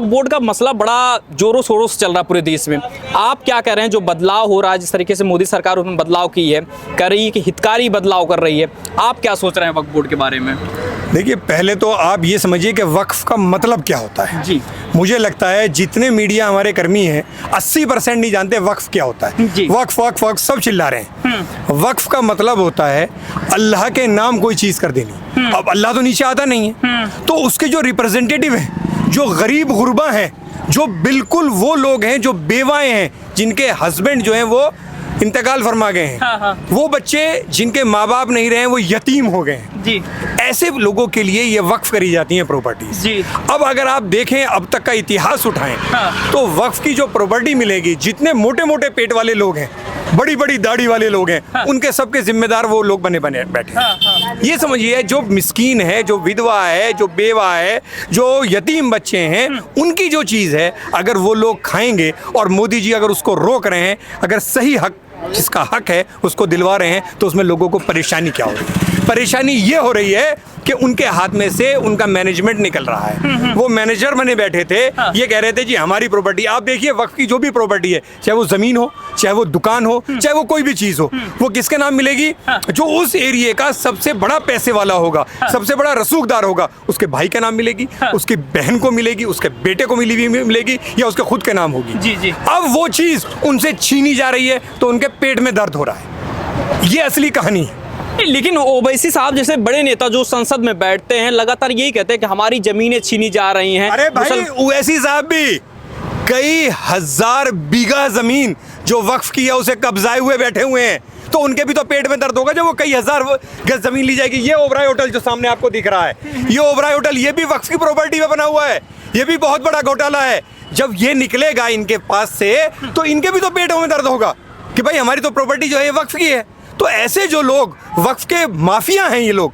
Board का मसला बड़ा जोरों शोरों से चल रहा है पूरे देश में। आप क्या कह रहे हैं, जो बदलाव हो रहा है, जिस तरीके से मोदी सरकार उसमें बदलाव की है, कर रही है कि हितकारी बदलाव कर रही है, आप क्या सोच रहे हैं वक्फ बोर्ड के बारे में? देखिए, पहले तो आप ये समझिए कि वक्फ का मतलब क्या होता है। जी, मुझे लगता है जितने मीडिया हमारे कर्मी हैं 80% नहीं जानते वक्फ क्या होता है। जी। वक्फ वक्फ वक्फ सब चिल्ला रहे हैं। वक्फ का मतलब होता है अल्लाह के नाम कोई चीज़ कर देनी। अब अल्लाह तो नीचे आता नहीं है, तो उसके जो रिप्रेजेंटेटिव हैं, जो गरीब गुरबा हैं, जो बिल्कुल वो लोग हैं जो बेवाएं हैं, जिनके हस्बैंड जो हैं वो इंतकाल फरमा गए हैं, हाँ। वो बच्चे जिनके माँ बाप नहीं रहे, वो यतीम हो गए हैं, जी, ऐसे लोगों के लिए ये वक्फ करी जाती हैं प्रॉपर्टीज। जी। अब अगर आप देखें अब तक का इतिहास उठाएं, हाँ। तो वक्फ की जो प्रॉपर्टी मिलेगी, जितने मोटे मोटे पेट वाले लोग हैं, बड़ी बड़ी दाढ़ी वाले लोग हैं, हाँ। उनके सबके जिम्मेदार वो लोग बने बने बैठे हैं। हाँ। ये समझिए, जो मिस्कीन है, जो विधवा है, जो बेवा है, जो यतीम बच्चे हैं, उनकी जो चीज़ है, अगर वो लोग खाएंगे और मोदी जी अगर उसको रोक रहे हैं, अगर सही हक जिसका हक है उसको दिलवा रहे हैं, तो उसमें लोगों को परेशानी क्या हो रही है? परेशानी ये हो रही है कि उनके हाथ में से उनका मैनेजमेंट निकल रहा है। वो मैनेजर बने बैठे थे, ये कह रहे थे जी हमारी प्रॉपर्टी। आप देखिए, वक्फ की जो भी प्रॉपर्टी है, चाहे वो ज़मीन हो, चाहे वो दुकान हो, चाहे वो कोई भी चीज़ हो, वो किसके नाम मिलेगी? जो उस एरिया का सबसे बड़ा पैसे वाला होगा, सबसे बड़ा रसूखदार होगा, उसके भाई का नाम मिलेगी, उसकी बहन को मिलेगी, उसके बेटे को मिलेगी, या उसके खुद के नाम होगी। जी, जी। अब वो चीज़ उनसे छीनी जा रही है, तो उनके पेट में दर्द हो रहा है। ये असली कहानी है। लेकिन ओवैसी साहब जैसे बड़े नेता जो संसद में बैठते हैं, लगातार यही कहते हैं कि हमारी जमीनें छीनी जा रही हैं। अरे भाई, ओवैसी साहब भी कई हजार बीघा जमीन जो वक्फ की है उसे कब्जाए हुए बैठे हुए हैं, तो उनके भी तो पेट में दर्द होगा जब वो कई हजार गज जमीन ली जाएगी। ये ओबराय होटल जो सामने आपको दिख रहा है, ये ओबराय होटल, ये भी वक्फ की प्रॉपर्टी में बना हुआ है। ये भी बहुत बड़ा घोटाला है। जब ये निकलेगा इनके पास से, तो इनके भी तो पेटों में दर्द होगा कि भाई हमारी तो प्रॉपर्टी जो है वक्फ की है। तो ऐसे जो लोग वक्फ के माफिया हैं, ये लोग,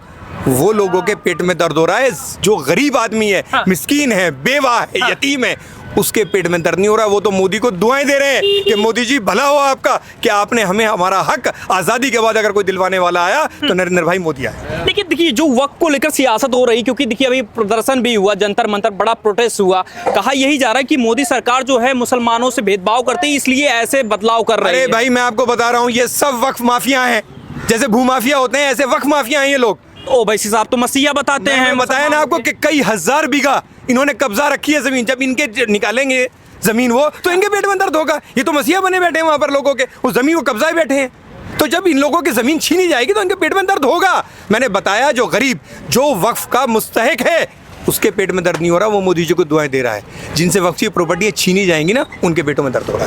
वो लोगों के पेट में दर्द हो रहा है। जो गरीब आदमी है, मिस्कीन है, बेवा है, यतीम है, उसके पेट में दर्द नहीं हो रहा। वो तो मोदी को दुआएं दे रहे हैं कि मोदी जी भला हो आपका कि आपने हमें हमारा हक आज़ादी के बाद अगर कोई दिलवाने वाला आया तो नरेंद्र भाई मोदी आए। लेकिन देखिए, जो वक्त को लेकर सियासत हो रही, क्योंकि देखिए अभी प्रदर्शन भी हुआ, जंतर मंतर बड़ा प्रोटेस्ट हुआ, कहा यही जा रहा है कि मोदी सरकार जो है मुसलमानों से भेदभाव करती है, इसलिए ऐसे बदलाव कर रही है। अरे भाई, मैं आपको बता रहा हूँ, ये सब वक्फ माफिया हैं। जैसे भूमाफिया होते हैं, ऐसे वक्फ माफिया हैं ये लोग। ओवैसी साहब तो मसीहा बताते हैं। मैं बताया ना आपको कि कई हजार बीघा इन्होंने कब्जा रखी है जमीन। जब इनके निकालेंगे जमीन वो, तो इनके पेट में दर्द होगा। ये तो मसीहा बने बैठे हैं वहां पर लोगों के, वो जमीन को कब्जा बैठे हैं। तो जब इन लोगों की जमीन छीनी जाएगी तो इनके पेट में दर्द होगा। मैंने बताया, जो गरीब, जो वक्फ का मुस्तहिक है, उसके पेट में दर्द नहीं हो रहा। वो मोदी जी को दुआएं दे रहा है। जिनसे वक्फ की प्रॉपर्टी छीनी जाएंगी ना, उनके पेटों में दर्द हो रहा है।